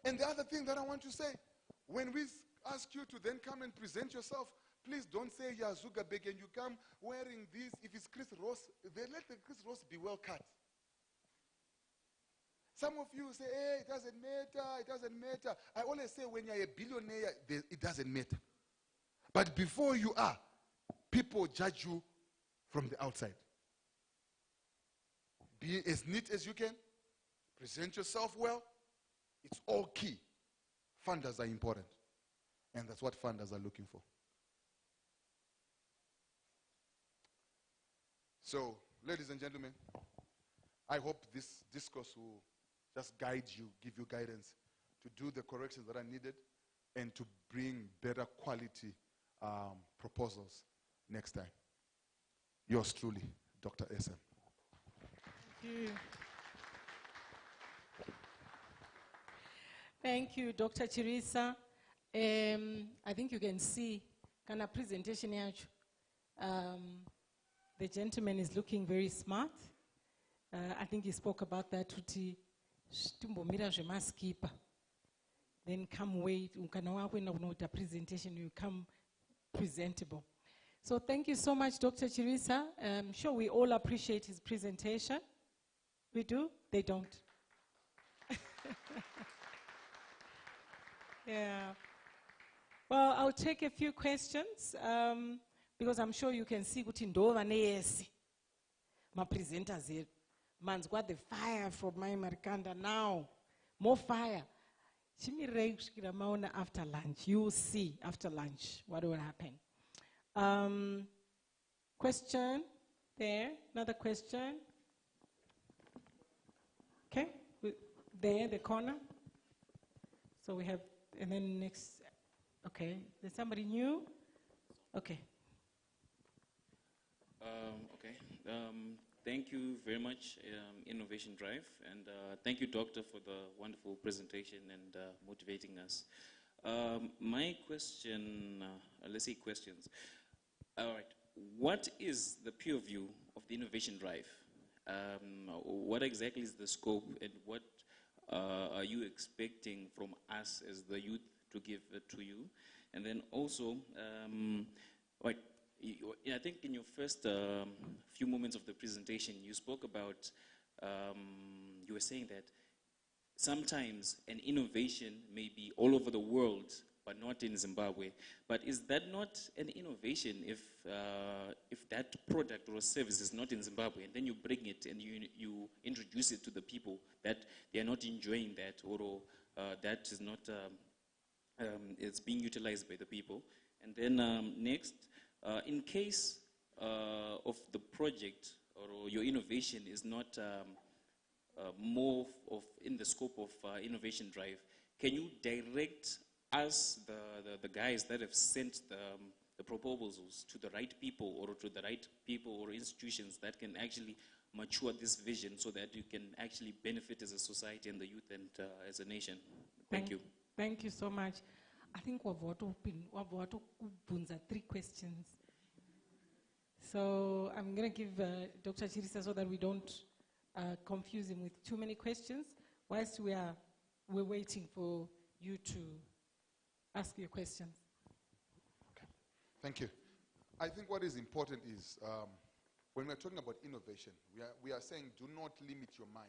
And the other thing that I want to say, when we ask you to then come and present yourself, please don't say you're Zuckerberg and you come wearing this. If it's Chris Ross, then let the Chris Ross be well cut. Some of you say, hey, it doesn't matter, it doesn't matter. I always say when you're a billionaire, it doesn't matter. But before you are, people judge you from the outside. Be as neat as you can. Present yourself well. It's all key. Funders are important. And that's what funders are looking for. So, ladies and gentlemen, I hope this discourse will just guide you, give you guidance to do the corrections that are needed and to bring better quality proposals next time. Yours truly, Dr. SM. Thank you. Thank you, Dr. Chirisa. I think you can see kind of presentation here. The gentleman is looking very smart. I think he spoke about that. Then come wait, when presentation, you come presentable. So thank you so much, Dr. Chirisa. I'm sure we all appreciate his presentation. We do? They don't. Yeah. Well, I'll take a few questions because I'm sure you can see kuti ndova neyesi ma presenters here. Man's got the fire from my Marikanda now. More fire. After lunch, you will see after lunch what will happen. Question there, another question. Okay, there, the corner. So we have, and then next, okay, there's somebody new? Okay. Thank you very much, Innovation Drive, and thank you, Doctor, for the wonderful presentation and motivating us. My question, let's say questions. All right, what is the peer view of the Innovation Drive? What exactly is the scope, and what are you expecting from us as the youth to give to you? And then also, right, I think in your first few moments of the presentation, you spoke about, you were saying that sometimes an innovation may be all over the world, but not in Zimbabwe. But is that not an innovation if that product or service is not in Zimbabwe, and then you bring it and you introduce it to the people that they are not enjoying that, or that is not, it's being utilized by the people? And then next, in case of the project or your innovation is not more of in the scope of Innovation Drive, can you direct us, the guys that have sent the proposals, to the right people or institutions that can actually mature this vision so that you can actually benefit as a society and the youth and as a nation? Thank you. Thank you so much. I think we've got 3 questions. So I'm going to give Dr. Chirisa so that we don't confuse him with too many questions, whilst we're waiting for you to ask your questions. Okay. Thank you. I think what is important is when we're talking about innovation, we are saying do not limit your mind.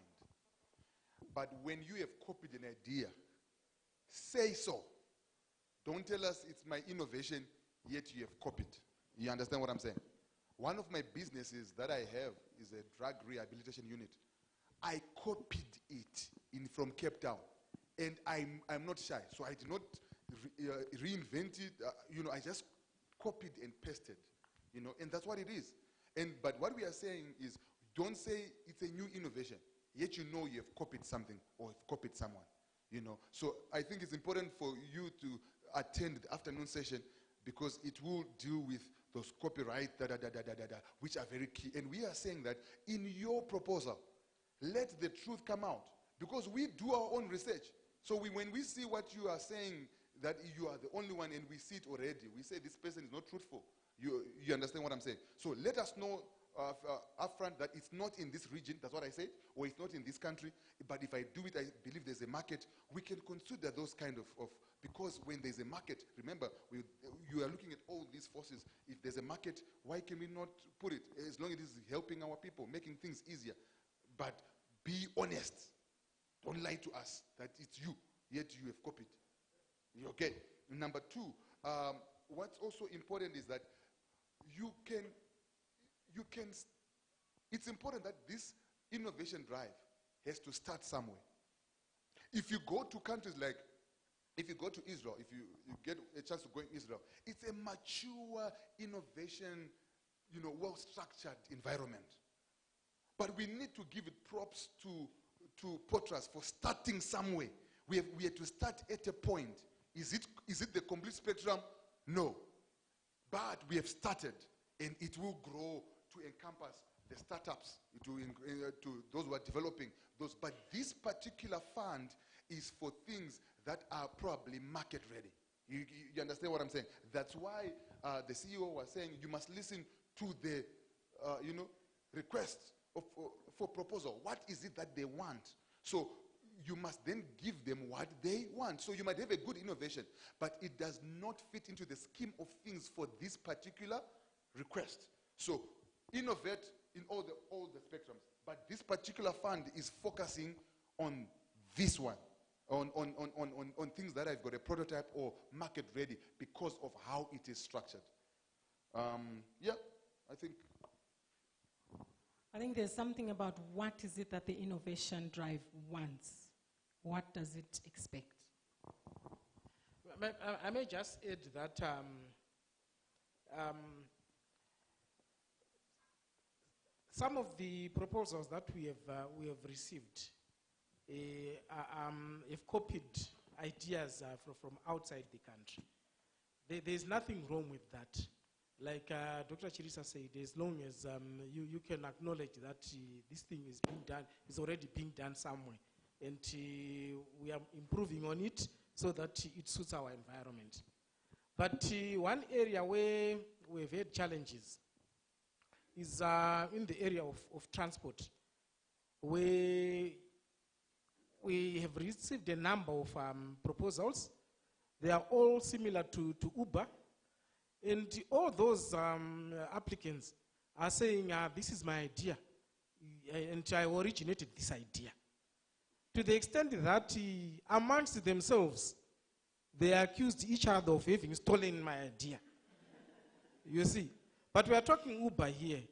But when you have copied an idea, say so. Don't tell us it's my innovation, yet you have copied. You understand what I'm saying? One of my businesses that I have is a drug rehabilitation unit. I copied it from Cape Town, and I'm not shy. So I did not reinvent it. I just copied and pasted. And that's what it is. But what we are saying is, don't say it's a new innovation, yet you know you have copied something or have copied someone. So I think it's important for you to attend the afternoon session, because it will deal with those copyright, which are very key. And we are saying that in your proposal, let the truth come out, because we do our own research. So when we see what you are saying, that you are the only one, and we see it already, we say this person is not truthful. You understand what I'm saying? So let us know upfront that it's not in this region, that's what I said, or it's not in this country, but if I do it, I believe there's a market. We can consider those kind of because when there's a market, remember, you are looking at all these forces. If there's a market, why can we not put it? As long as it is helping our people, making things easier. But be honest. Don't lie to us that it's you, yet you have copied. Okay. Number two, what's also important is that it's important that this innovation drive has to start somewhere. If you go to countries like, if you go to Israel, if you get a chance to go in Israel, it's a mature innovation, well-structured environment. But we need to give it props to Potras for starting somewhere. We have to start at a point. Is it the complete spectrum? No. But we have started, and it will grow to encompass the startups, to those who are developing those. But this particular fund is for things that are probably market ready. You understand what I'm saying? That's why the CEO was saying you must listen to the requests for proposal. What is it that they want? So you must then give them what they want. So you might have a good innovation, but it does not fit into the scheme of things for this particular request. So innovate in all the spectrums. But this particular fund is focusing on this one, on things that have got a prototype or market ready because of how it is structured. I think there's something about what is it that the innovation drive wants? What does it expect? I may just add that some of the proposals that we have received have copied ideas from outside the country. There's nothing wrong with that. Like Dr. Chirisa said, as long as you can acknowledge that this thing is being done, is already being done somewhere, and we are improving on it so that it suits our environment. But one area where we've had challenges is in the area of transport, where we have received a number of proposals. They are all similar to Uber. And all those applicants are saying, this is my idea, and I originated this idea. To the extent that amongst themselves, they accused each other of having stolen my idea. You see? But we are talking Uber here,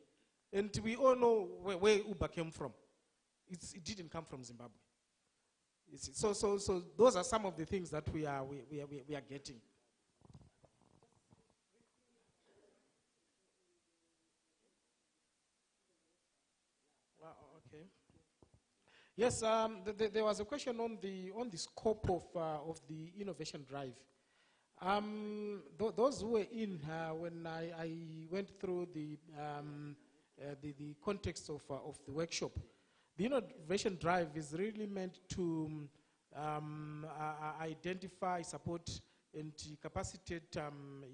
and we all know where Uber came from. It didn't come from Zimbabwe. You see? So those are some of the things that we are getting. Okay. Yes, there was a question on the scope of the innovation drive. Those who were in when I went through the context of the workshop, the innovation drive is really meant to identify, support, and capacitate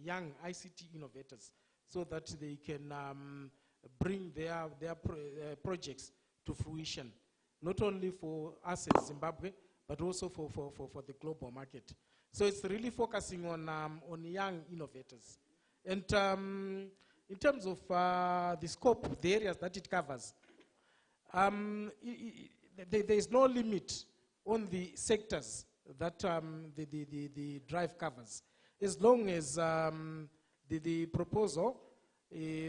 young ICT innovators so that they can bring their projects to fruition, not only for us in Zimbabwe, but also for the global market. So it's really focusing on young innovators. And in terms of the scope, the areas that it covers, there is no limit on the sectors that the drive covers, as long as the proposal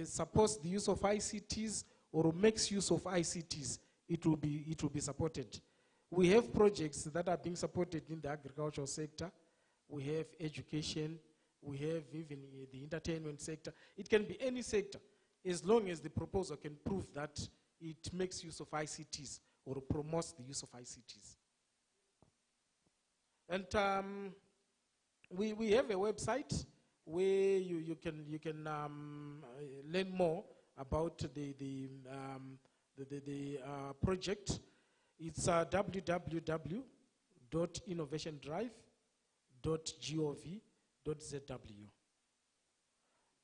supports the use of ICTs or makes use of ICTs, it will be supported. We have projects that are being supported in the agricultural sector. We have education. We have even the entertainment sector. It can be any sector, as long as the proposal can prove that it makes use of ICTs or promotes the use of ICTs. And we have a website where you can learn more about the project. It's www.innovationdrive.gov.zw.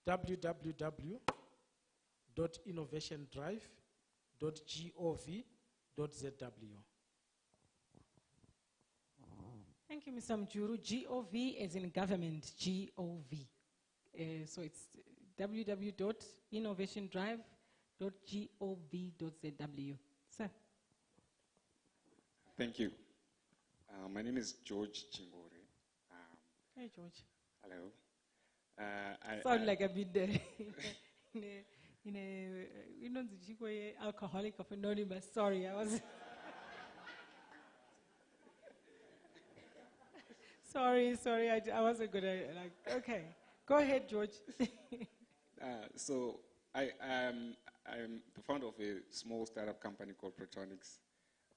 www.innovationdrive.gov.zw. www.innovationdrive.gov.zw. Thank you, Mr. Mjuru. GOV as in government, GOV. So it's www.innovationdrive.gov.zw. Sir. Thank you. My name is George Chingore. Hey, George. Hello. Sound like a bit there. You know, the alcoholic of anonymous. Sorry, I was. sorry, I wasn't good at it. Like, okay. Go ahead, George. So I'm the founder of a small startup company called Protonics,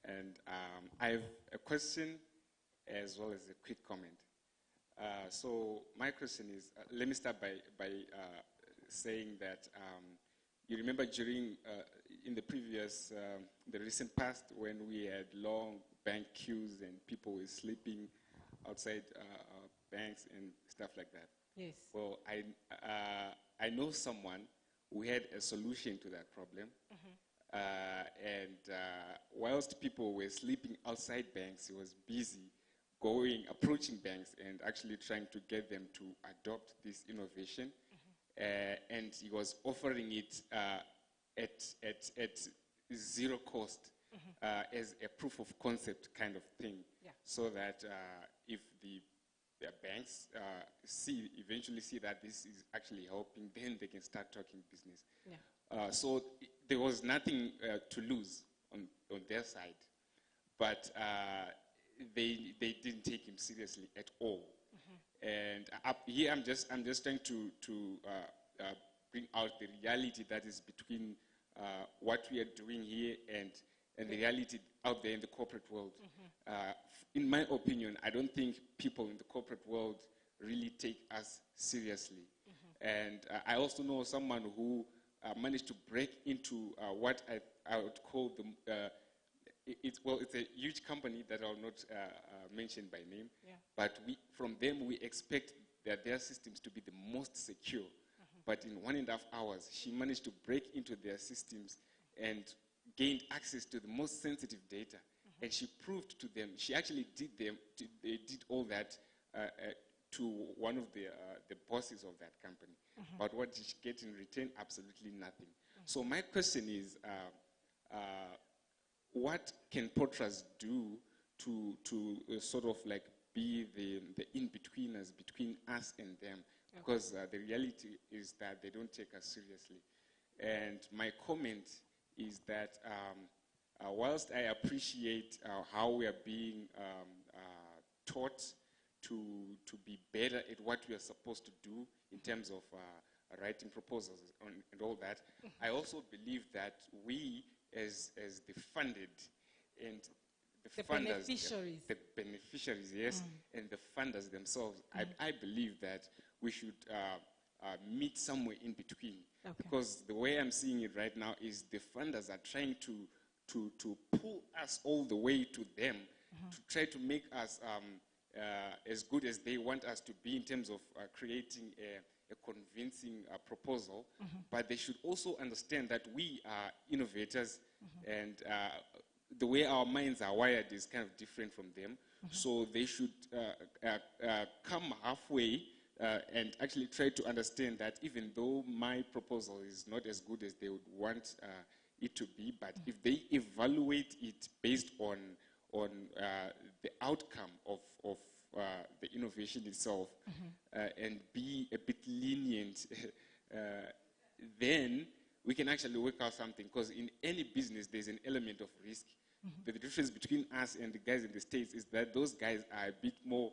and I have a question as well as a quick comment. So my question is, let me start by saying that you remember during in the previous, the recent past, when we had long bank queues and people were sleeping outside banks and stuff like that. Yes. Well, I know someone who had a solution to that problem. And whilst people were sleeping outside banks, he was busy approaching banks and actually trying to get them to adopt this innovation. And he was offering it at zero cost as a proof of concept kind of thing. Yeah. So that if the banks eventually see that this is actually helping, then they can start talking business. Yeah. So there was nothing to lose on their side, but they didn't take him seriously at all. And here I'm just trying to bring out the reality that is between what we are doing here and the reality out there in the corporate world. In my opinion, I don't think people in the corporate world really take us seriously. And I also know someone who managed to break into what I would call it's a huge company that I'll not mention by name, Yeah. but from them we expect that their systems to be the most secure. But in 1.5 hours, she managed to break into their systems and gained access to the most sensitive data. And she proved to them, she actually did all that to one of the bosses of that company. But what did she get in return? Absolutely nothing. So my question is, what can Potras do to sort of like be the in-betweeners between us and them? Because the reality is that they don't take us seriously. And my comment is that whilst I appreciate how we are being taught to be better at what we are supposed to do in terms of writing proposals and all that, I also believe that we as the funded and the funders, beneficiaries. the beneficiaries, yes, and the funders themselves, I believe that we should meet somewhere in between. Okay. Because the way I'm seeing it right now is the funders are trying to pull us all the way to them, to try to make us as good as they want us to be in terms of creating a convincing proposal. But they should also understand that we are innovators, and the way our minds are wired is kind of different from them. So they should come halfway and actually try to understand that even though my proposal is not as good as they would want it to be, but if they evaluate it based on the outcome of the innovation itself and be a bit lenient, then we can actually work out something. Because in any business, there's an element of risk. The difference between us and the guys in the States is that those guys are a bit more,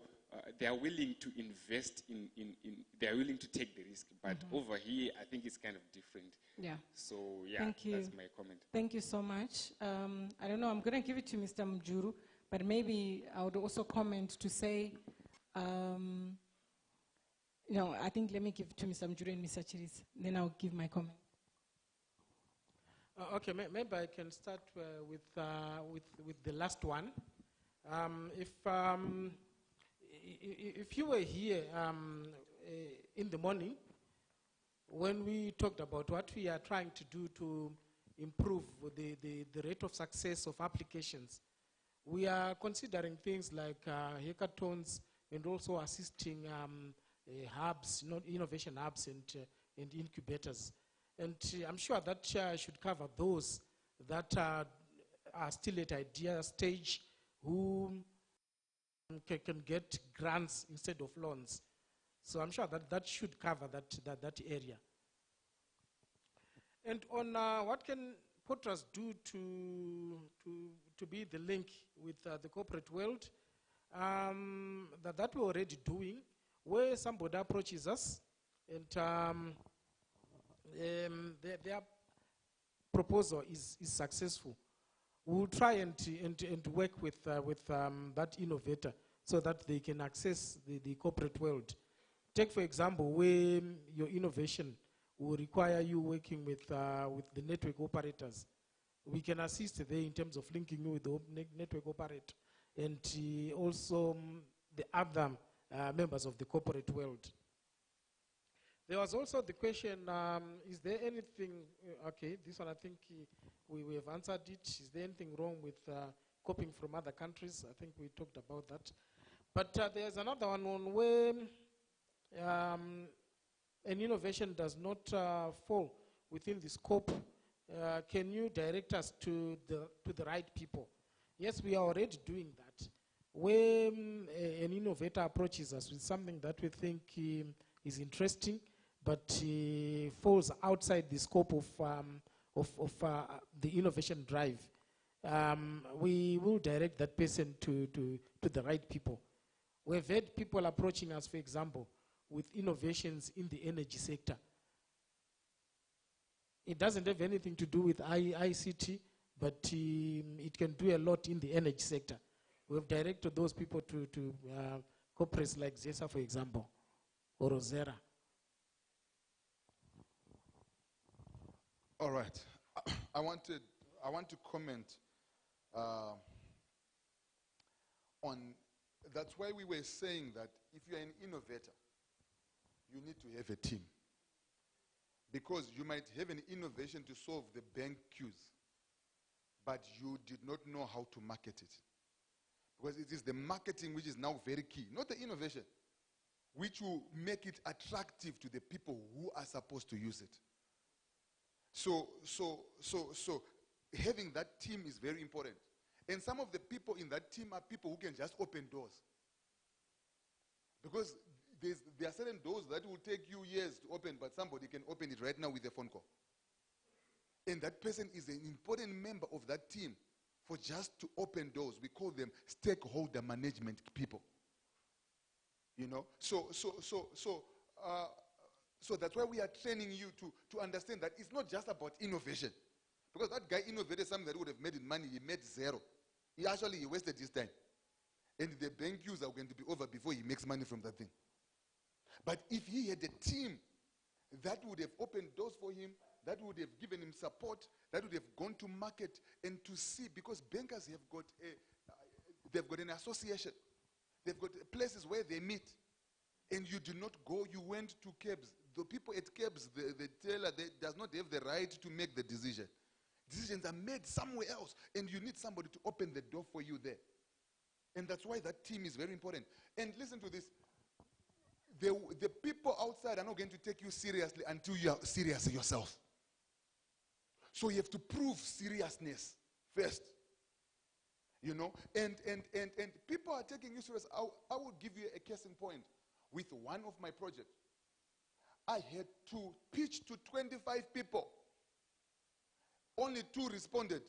they are willing to invest they are willing to take the risk. But over here, I think it's kind of different. Yeah. So, yeah, Thank you. that's my comment. Thank you so much. I don't know, I'm going to give it to Mr. Mjuru, but maybe I would also comment to say, I think let me give it to Mr. Mjuru and Mr. Chirisa, then I'll give my comment. Okay, maybe I can start with the last one. If you were here in the morning, when we talked about what we are trying to do to improve the rate of success of applications, we are considering things like hackathons and also assisting hubs, innovation hubs and incubators. And I'm sure that should cover those that are still at idea stage, who can get grants instead of loans. So I'm sure that should cover that area. And on what can Potras do to be the link with the corporate world, that we're already doing, where somebody approaches us and their proposal is successful, we'll try and work with that innovator so that they can access the corporate world. Take, for example, where your innovation will require you working with the network operators. We can assist there in terms of linking you with the network operator and also the other members of the corporate world. There was also the question, is there anything, okay, this one I think we have answered it. Is there anything wrong with copying from other countries? I think we talked about that. But there's another one on where an innovation does not fall within the scope. Can you direct us to the right people? Yes, we are already doing that. When an innovator approaches us with something that we think is interesting, but falls outside the scope of the innovation drive, we will direct that person to the right people. We've had people approaching us, for example, with innovations in the energy sector. It doesn't have anything to do with ICT, but it can do a lot in the energy sector. We've directed those people to corporates like ZESA, for example, or Rosera. All right. I want to comment on, that's why we were saying that if you're an innovator, you need to have a team. Because you might have an innovation to solve the bank queues, but you did not know how to market it. Because it is the marketing which is now very key, not the innovation, which will make it attractive to the people who are supposed to use it. So having that team is very important. And some of the people in that team are people who can just open doors. Because there are certain doors that will take you years to open, but somebody can open it right now with a phone call. And that person is an important member of that team for just to open doors. We call them stakeholder management people. You know? So that's why we are training you to understand that it's not just about innovation. Because that guy innovated something that would have made him money, he made zero. He wasted his time. And the bank queues are going to be over before he makes money from that thing. But if he had a team that would have opened doors for him, that would have given him support, that would have gone to market and to see, because bankers have got they've got an association. They've got places where they meet. And you do not go, you went to cabs. The people at cabs, the teller, does not have the right to make the decision. Decisions are made somewhere else, and you need somebody to open the door for you there. And that's why that team is very important. And listen to this. The people outside are not going to take you seriously until you are serious yourself. So you have to prove seriousness first. You know? And people are taking you serious. I will give you a case in point. With one of my projects, I had to pitch to 25 people. Only 2 responded.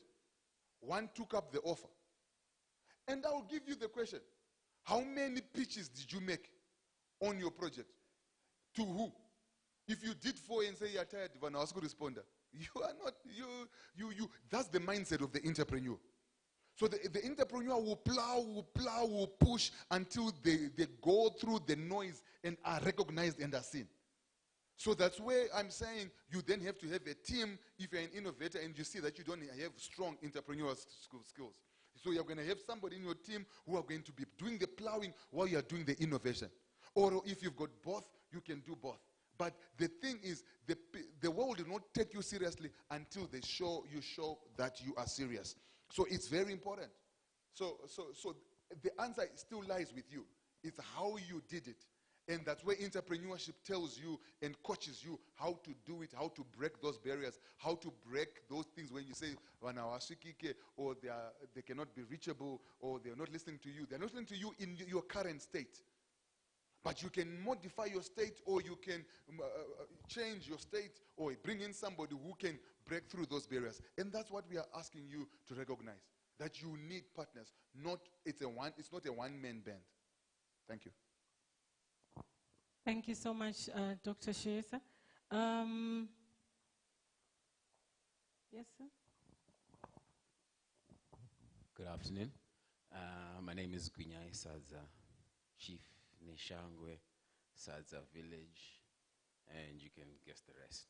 1 took up the offer. And I will give you the question. How many pitches did you make on your project? To who? If you did 4 and say you're tired, Van Asco responder, you are not, that's the mindset of the entrepreneur. So the entrepreneur will plow, will push until they go through the noise and are recognized and are seen. So that's where I'm saying you then have to have a team if you're an innovator and you see that you don't have strong entrepreneurial skills. So you're going to have somebody in your team who are going to be doing the plowing while you're doing the innovation. Or if you've got both, you can do both. But the thing is, the world will not take you seriously until you show that you are serious. So it's very important. So the answer still lies with you. It's how you did it. And that's where entrepreneurship tells you and coaches you how to do it, how to break those barriers, how to break those things when you say, or they cannot be reachable, or they're not listening to you. They're not listening to you in your current state. But you can modify your state, or you can change your state, or bring in somebody who can break through those barriers. And that's what we are asking you to recognize, that you need partners. It's not a one-man band. Thank you. Thank you so much, Dr. Chirisa. Yes, sir? Good afternoon. My name is Gwinyai Sadza, Chief Neshangwe, Sadza Village, and you can guess the rest.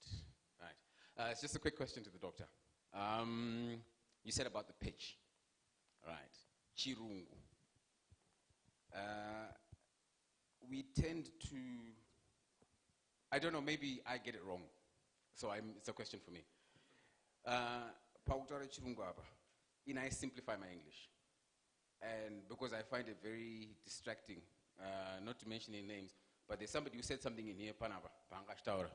Right. It's just a quick question to the doctor. You said about the pitch. Right. Chirungu. We tend to, I don't know, maybe I get it wrong. So it's a question for me. Pautare Chirungu apa. I simplify my English. And because I find it very distracting, not to mention any names, but there's somebody who said something in here, Panaba, Pangashtaura.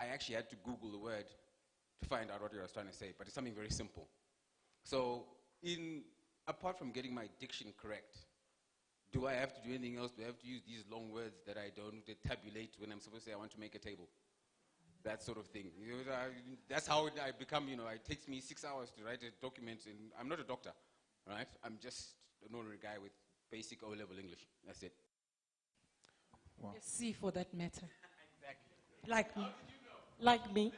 I actually had to Google the word to find out what he was trying to say, but it's something very simple. So, apart from getting my diction correct, do I have to do anything else? Do I have to use these long words that I don't tabulate when I'm supposed to say I want to make a table? That sort of thing. That's how I become, it takes me 6 hours to write a document, and I'm not a doctor, right? I'm just an ordinary guy with basic O-level English. That's it. Wow. C for that matter. Exactly. Like me. How did you know? Like me.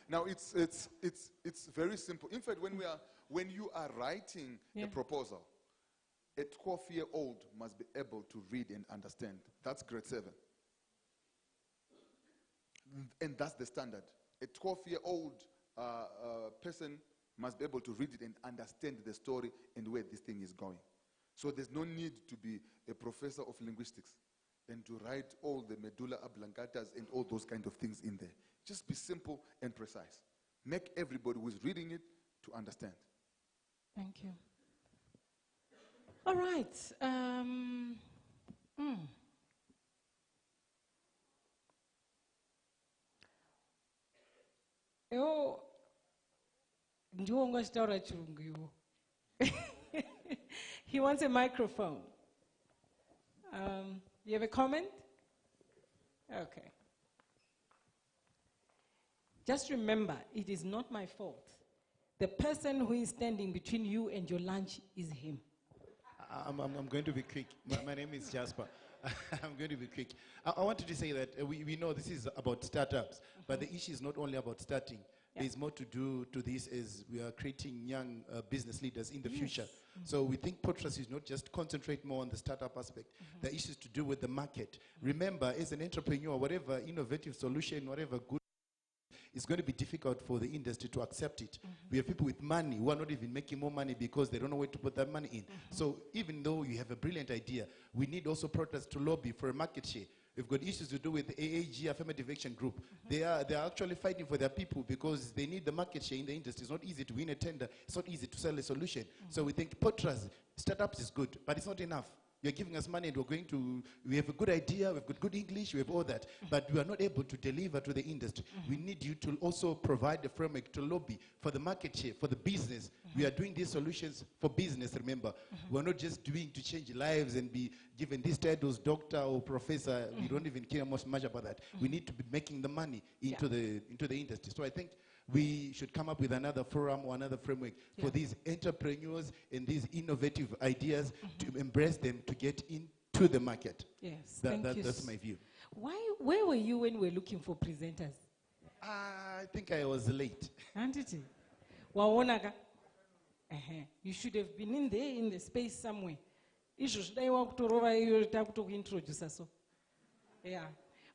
Now it's very simple. In fact, when you are writing a proposal, a 12-year-old must be able to read and understand. That's grade 7. And that's the standard. A 12-year-old person must be able to read it and understand the story and where this thing is going. So there's no need to be a professor of linguistics and to write all the medulla oblangatas and all those kind of things in there. Just be simple and precise. Make everybody who is reading it to understand. Thank you. All right. He wants a microphone. You have a comment? Okay. Just remember, it is not my fault. The person who is standing between you and your lunch is him. I'm going to be quick. My name is Jasper. I'm going to be quick. I wanted to say that we know this is about startups, but the issue is not only about starting. There's more to do to this as we are creating young business leaders in the future. So we think Potras is not just concentrate more on the startup aspect. The issues to do with the market. Remember, as an entrepreneur, whatever innovative solution, whatever good, it's going to be difficult for the industry to accept it. We have people with money who are not even making more money because they don't know where to put that money in. So even though you have a brilliant idea, we need also Potras to lobby for a market share. We've got issues to do with the AAG, Affirmative Action Group. They are actually fighting for their people because they need the market share in the industry. It's not easy to win a tender. It's not easy to sell a solution. So we think Potras, startups is good, but it's not enough. You're giving us money and we have a good idea, we've got good English, we have all that, but we are not able to deliver to the industry. We need you to also provide the framework to lobby for the market share, for the business. We are doing these solutions for business, remember. We're not just doing to change lives and be given these titles, doctor or professor. We don't even care much about that. We need to be making the money into the industry. So I think we should come up with another forum or another framework for these entrepreneurs and these innovative ideas to embrace them to get into the market. Yes, that's my view. Where were you when we were looking for presenters? I think I was late. You should have been in there in the space somewhere. Yeah.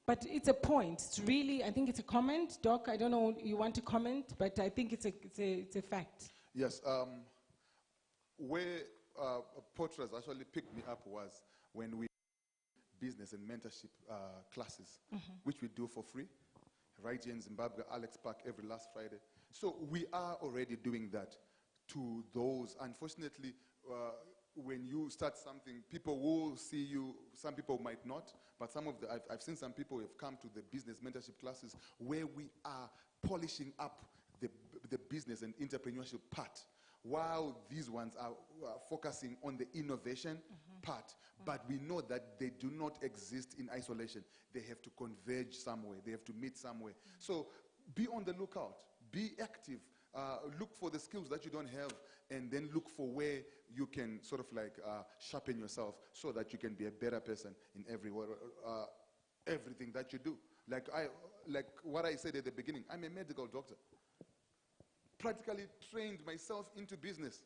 But it's a point. It's really, I think it's a comment. Doc, I don't know, you want to comment, but I think it's a fact. Yes. Where Potras actually picked me up was when we business and mentorship classes, which we do for free, right here in Zimbabwe, Alex Park, every last Friday. So we are already doing that to those. Unfortunately, when you start something, people will see you, some people might not, but I've seen some people who have come to the business mentorship classes where we are polishing up the business and entrepreneurship part, while these ones are focusing on the innovation part. But we know that they do not exist in isolation. They have to converge somewhere. They have to meet somewhere. So be on the lookout. Be active. Look for the skills that you don't have, and then look for where you can sort of like sharpen yourself so that you can be a better person in everything that you do. Like what I said at the beginning, I'm a medical doctor. Practically trained myself into business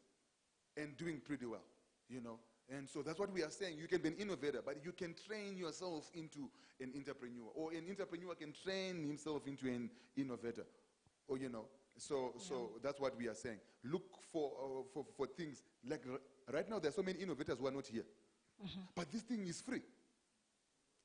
and doing pretty well, you know. And so that's what we are saying. You can be an innovator, but you can train yourself into an entrepreneur, or an entrepreneur can train himself into an innovator, or you know. So that's what we are saying. Look for things like right now. There are so many innovators who are not here, but this thing is free.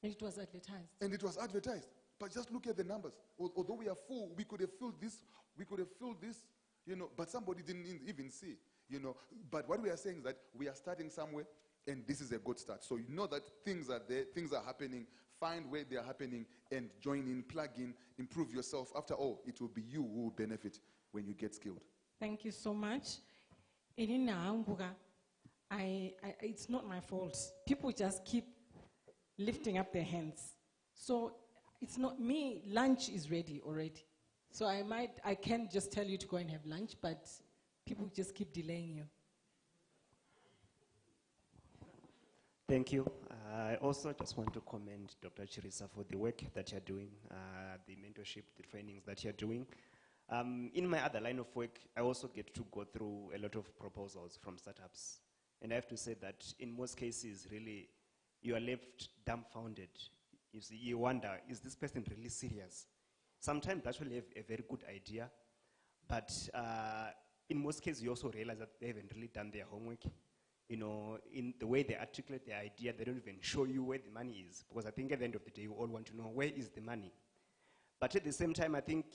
And it was advertised. And it was advertised. But just look at the numbers. Although we are full, we could have filled this. We could have filled this, you know. But somebody didn't even see, you know. But what we are saying is that we are starting somewhere, and this is a good start. So you know that things are there, things are happening. Find where they are happening and join in, plug in, improve yourself. After all, it will be you who will benefit when you get skilled. Thank you so much. It's not my fault. People just keep lifting up their hands. So it's not me. Lunch is ready already. So I can just tell you to go and have lunch, but people just keep delaying you. Thank you. I also just want to commend Dr. Chirisa for the work that you're doing, the mentorship, the trainings that you're doing. In my other line of work, I also get to go through a lot of proposals from startups. And I have to say that in most cases, really, you are left dumbfounded. You see, you wonder, is this person really serious? Sometimes they actually have a very good idea, but in most cases, you also realize that they haven't really done their homework. You know, in the way they articulate their idea, they don't even show you where the money is. Because I think at the end of the day, you all want to know where is the money. But at the same time, I think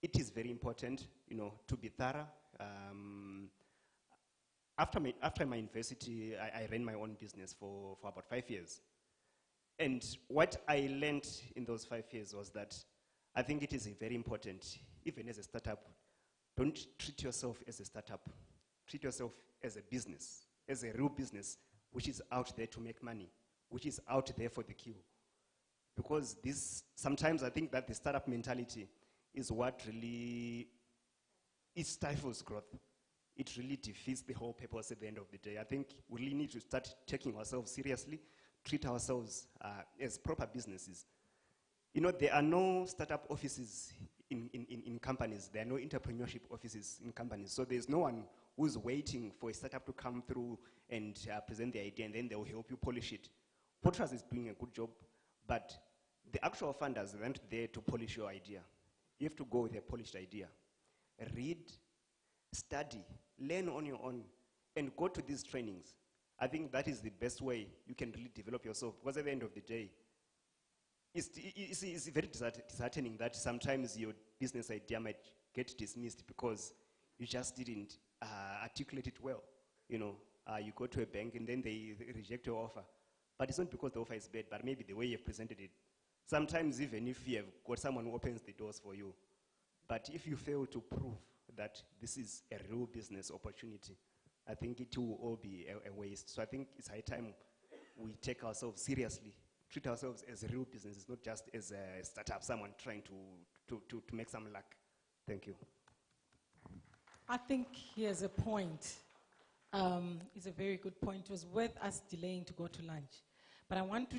it is very important, you know, to be thorough. After my university, I ran my own business for about 5 years. And what I learned in those 5 years was that I think it is very important, even as a startup, don't treat yourself as a startup. Treat yourself as a business, as a real business, which is out there to make money, which is out there for the queue. Because sometimes I think that the startup mentality is what really, it stifles growth. It really defeats the whole purpose at the end of the day. I think we really need to start taking ourselves seriously, treat ourselves as proper businesses. You know, there are no startup offices in companies. There are no entrepreneurship offices in companies. So there's no one who's waiting for a startup to come through and present the idea, and then they will help you polish it. Potras is doing a good job, but the actual funders aren't there to polish your idea. You have to go with a polished idea. Read, study, learn on your own, and go to these trainings. I think that is the best way you can really develop yourself, because at the end of the day, it's very disheartening that sometimes your business idea might get dismissed because you just didn't articulate it well. You know, you go to a bank and then they reject your offer. But it's not because the offer is bad, but maybe the way you've presented it. Sometimes even if you have got someone who opens the doors for you, but if you fail to prove that this is a real business opportunity, I think it will all be a waste. So I think it's high time we take ourselves seriously, treat ourselves as a real business. It's not just as a startup, someone trying to make some luck. Thank you. I think he has a point. It's a very good point. It was worth us delaying to go to lunch. But I want to,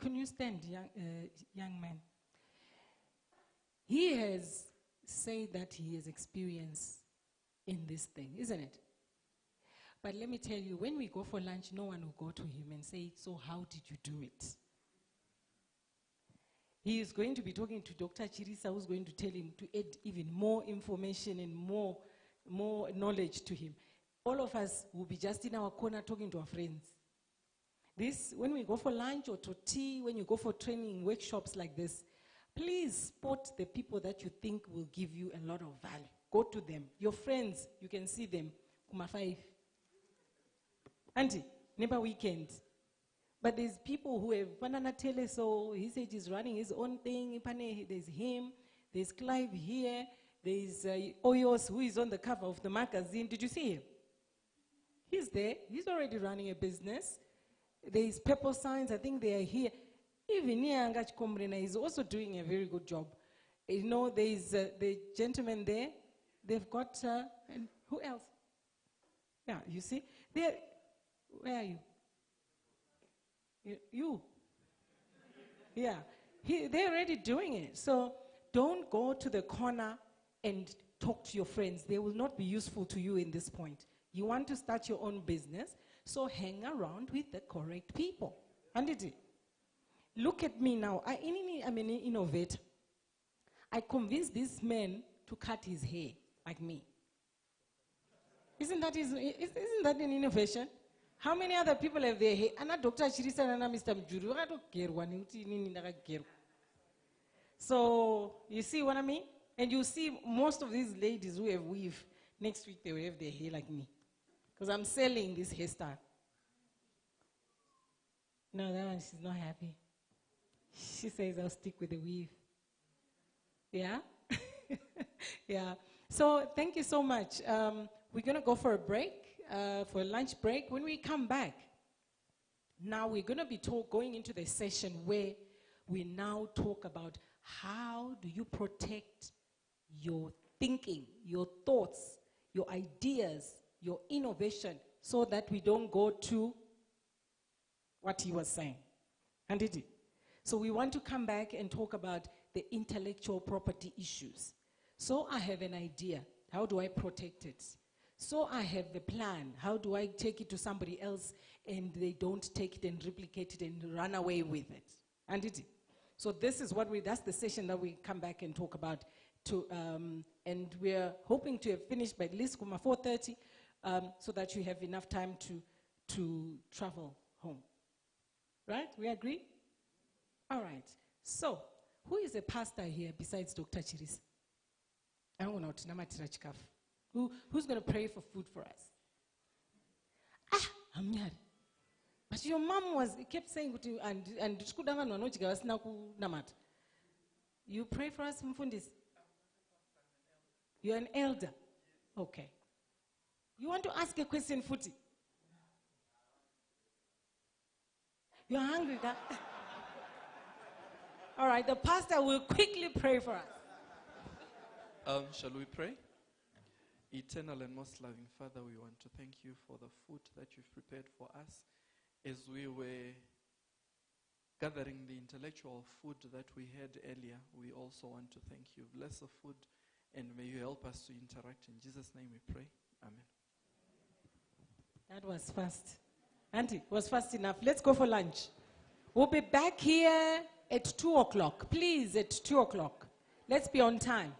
can you stand, young man? He has said that he has experience in this thing, isn't it? But let me tell you, when we go for lunch, no one will go to him and say, so how did you do it? He is going to be talking to Dr. Chirisa, who's going to tell him to add even more information and more knowledge to him. All of us will be just in our corner talking to our friends. This, when we go for lunch or to tea, when you go for training workshops like this, please spot the people that you think will give you a lot of value. Go to them. Your friends, you can see them. Kuma 5. Auntie, never weekend. But there's people who have banana tele, so he said he's running his own thing. There's him, there's Clive here, there's Oyos, who is on the cover of the magazine. Did you see him? He's there. He's already running a business. There's Purple Signs. I think they are here. Even Niangach Komrena is also doing a very good job. You know, there's the gentleman there. They've got, and who else? Yeah, you see? Where are you? You. Yeah. They're already doing it. So don't go to the corner and talk to your friends. They will not be useful to you in this point. You want to start your own business, so hang around with the correct people. And look at me now. I'm an innovator. I convinced this man to cut his hair like me. Isn't that an innovation? How many other people have their hair? Anna Dr. Chirisa and Mr. Mjuru. I don't care. So, you see what I mean? And you see most of these ladies who have weave, next week they will have their hair like me. Because I'm selling this hairstyle. No, that one, she's not happy. She says, I'll stick with the weave. Yeah? Yeah. So thank you so much. We're going to go for a break, for a lunch break. When we come back, now we're going to be going into the session where we now talk about how do you protect your thinking, your thoughts, your ideas, your innovation, so that we don't go to what he was saying. And did he? So we want to come back and talk about the intellectual property issues. So I have an idea. How do I protect it? So I have the plan. How do I take it to somebody else and they don't take it and replicate it and run away with it? And did he? So this is that's the session that we come back and talk about. And we're hoping to have finished by at least 4:30 so that you have enough time to travel home. Right? We agree? All right. So, who is a pastor here besides Dr. Chirisa? I don't know. Who's going to pray for food for us? I'm here. But your mom kept saying, and you pray for us, Mfundis? You're an elder. Okay. You want to ask a question, Futi? You're hungry, huh? All right, the pastor will quickly pray for us. Shall we pray? Eternal and most loving Father, we want to thank you for the food that you've prepared for us. As we were gathering the intellectual food that we had earlier, we also want to thank you. Bless the food and may you help us to interact. In Jesus' name we pray. Amen. That was fast. Auntie, was fast enough. Let's go for lunch. We'll be back here at 2 o'clock. Please, at 2 o'clock. Let's be on time.